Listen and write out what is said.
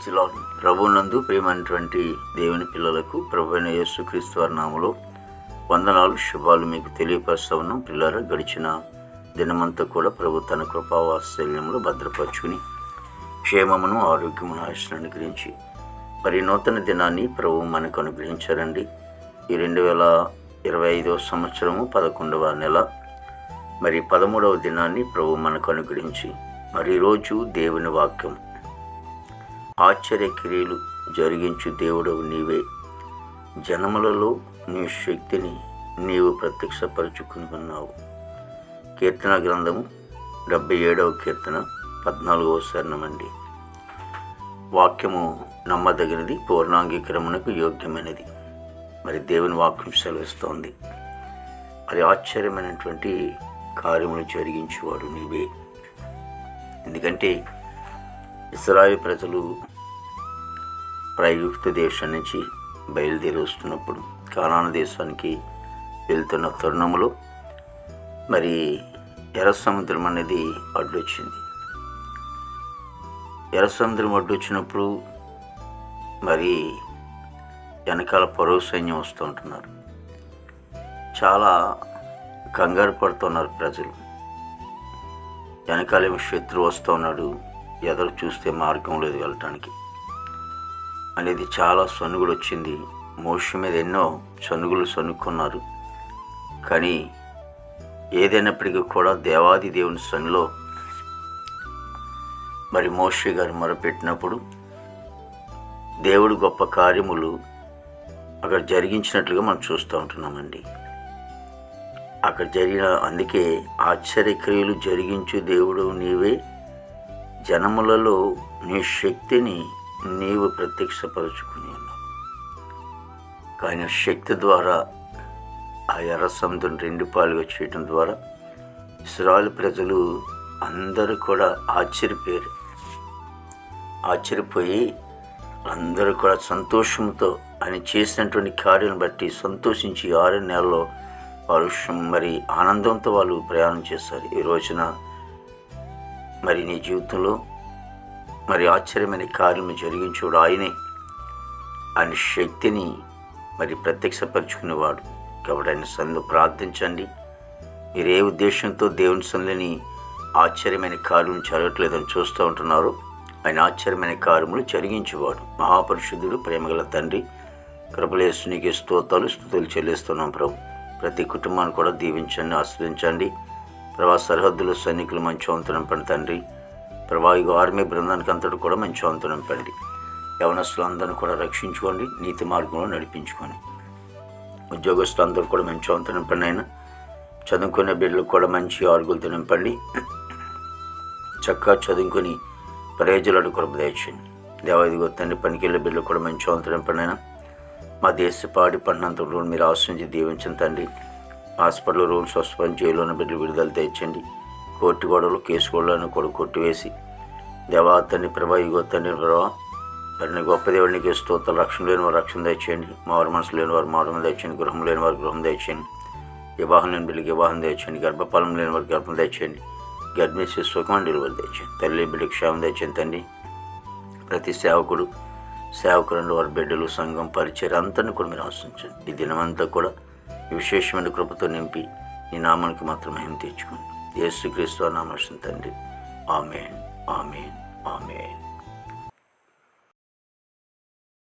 Praise the lord. ప్రభువునందు ప్రియమైనటువంటి దేవుని పిల్లలకు ప్రభువైన యేసుక్రీస్తు వారి నామములో వందనాలు, శుభాలు మీకు తెలియపరుస్తా ఉన్నాం. పిల్లల గడిచిన దినమంతా కూడా ప్రభు తన కృపావాత్సల్యంలో భద్రపరుచుకుని క్షేమమును, ఆరోగ్యమును, ఆయుష్ను అనుగ్రహించి మరి నూతన దినాన్ని ప్రభు మనకు అనుగ్రహించారండి. ఈ 2025 సంవత్సరము 11వ నెల మరి 13వ దినాన్ని ప్రభు మనకు అనుగ్రహించి మరి ఈరోజు దేవుని వాక్యం, ఆశ్చర్యక్రియలు జరిగించు దేవుడవు నీవే, జనములలో నీ శక్తిని నీవు ప్రత్యక్షపరుచుకుని ఉన్నావు. కీర్తన గ్రంథము 77వ కీర్తన 14వ చరణమండి. వాక్యము నమ్మదగినది, పూర్ణాంగీకరమునకు యోగ్యమైనది. మరి దేవుని వాక్యం సెలవిస్తోంది, మరి ఆశ్చర్యమైనటువంటి కార్యములు జరిగించేవాడు నీవే. ఎందుకంటే ఇశ్రాయేలు ప్రజలు ఐగుప్తు దేశం నుంచి బయలుదేరి వస్తున్నప్పుడు కానాను దేశానికి వెళ్తున్న తరుణంలో మరి ఎర్ర సముద్రం అనేది అడ్డొచ్చింది. ఎర్ర సముద్రం అడ్డొచ్చినప్పుడు మరి వెనకాల పరో సైన్యం వస్తూ ఉంటున్నారు. చాలా కంగారు పడుతున్నారు ప్రజలు. వెనకాలేమో శత్రువు వస్తూ ఉన్నాడు, ఎదురు చూస్తే మార్గం లేదు వెళ్ళటానికి అనేది చాలా సనుగులు వచ్చింది. మోషే మీద ఎన్నో సనుగులు సనుక్కున్నారు. కానీ ఏదైనప్పటికీ కూడా దేవాది దేవుని సన్నిలో మరి మోషే గారు మొరపెట్టినప్పుడు దేవుడు గొప్ప కార్యములు అక్కడ జరిగించినట్లుగా మనం చూస్తూ ఉంటున్నామండి. అక్కడ జరిగిన, అందుకే ఆశ్చర్యక్రియలు జరిగించు దేవుడు నీవే, జనములలో నీ శక్తిని నీవు ప్రత్యక్షపరుచుకుని ఉన్నావు. కానీ శక్తి ద్వారా ఆ ఎర్ర సముద్రం 2 పాలుగా చేయటం ద్వారా ఇశ్రాయేలు ప్రజలు అందరూ కూడా ఆశ్చర్యపోయి అందరూ కూడా సంతోషంతో ఆయన చేసినటువంటి కార్యాలను బట్టి సంతోషించి 6 నెలల్లో వారు మరి ఆనందంతో వాళ్ళు ప్రయాణం చేస్తారు. ఈ రోజున మరి నీ జీవితంలో మరి ఆశ్చర్యమైన కార్యము జరిగించేవాడు ఆయనే. ఆయన శక్తిని మరి ప్రత్యక్షపరుచుకునేవాడు. కాబట్టి ఆయన సన్నిధిలో ప్రార్థించండి. మీరు ఏ ఉద్దేశంతో దేవుని సన్నిధిని ఆశ్చర్యమైన కార్యం జరగట్లేదని చూస్తూ ఉంటున్నారు, ఆయన ఆశ్చర్యమైన కార్యములు జరిగించేవాడు. మహాపరిశుద్ధుడు, ప్రేమగల తండ్రి, కృపలేసునికి స్తుతులు చెల్లిస్తున్నాం ప్రభు. ప్రతి కుటుంబాన్ని కూడా దీవించండి, ఆశ్రయించండి. ప్రభా సరిహద్దులు సైనికులు మంచి వంతు నింపండి తండ్రి. ప్రభా ఈ ఆర్మీ బృందానికి అంతటి కూడా మంచి వంతు నింపండి. యవనస్తులందరినీ కూడా రక్షించుకోండి, నీతి మార్గంలో నడిపించుకోండి. ఉద్యోగస్తులందరూ కూడా మంచి వంతు నింపండి. అయినా చదువుకునే బిడ్డలకు కూడా మంచి ఆరుగులతో నింపండి. చక్కగా చదువుకొని ప్రయోజనాలు కృప దయచేయండి. దేవాదిగో తండ్రి, పనికెళ్ళే బిడ్డలకు కూడా మంచి వంతు నింపండి. అయినా మా దేశ పాడి పడినంత రోజులు మీరు ఆశ్రయించి దీవించండి తండ్రి. హాస్పిటల్ రూల్స్ స్వస్థపని, జైల్లోని బిడ్డలు విడుదల తెచ్చండి. కోర్టు గొడవలు, కేసు గొడవలను కూడా కొట్టివేసి దేవాతని ప్రభా ఇగో తండ్రి ప్రభా మరి గొప్ప దేవుడికి స్తోత్రాలు. రక్షణ లేని వారు రక్షణ తెచ్చేయండి, మారు మనసు లేని వారు మారు తెచ్చండి, గృహం లేని వారు గృహం తెచ్చండి, వివాహం లేని బిడ్డకి వివాహం తెచ్చండి, గర్భఫలం లేని వారికి గర్భం తెచ్చండి, గర్భిణీ సుఖం డెలివరీ తెచ్చండి, తల్లి బిడ్డకి క్షేమం తెచ్చండి తండ్రి. ప్రతి సేవకులను వారి బిడ్డలు, సంఘం, పరిచయం అందరినీ కూడా మీరు ఆశించండి. ఈ దినమంతా కూడా విశేషమైన కృపతో నింపి నీ నామానికి మాత్రం మహిమ తెచ్చుకోండి. యేసుక్రీస్తు నామమున తండ్రి, ఆమేన్, ఆమేన్, ఆమేన్.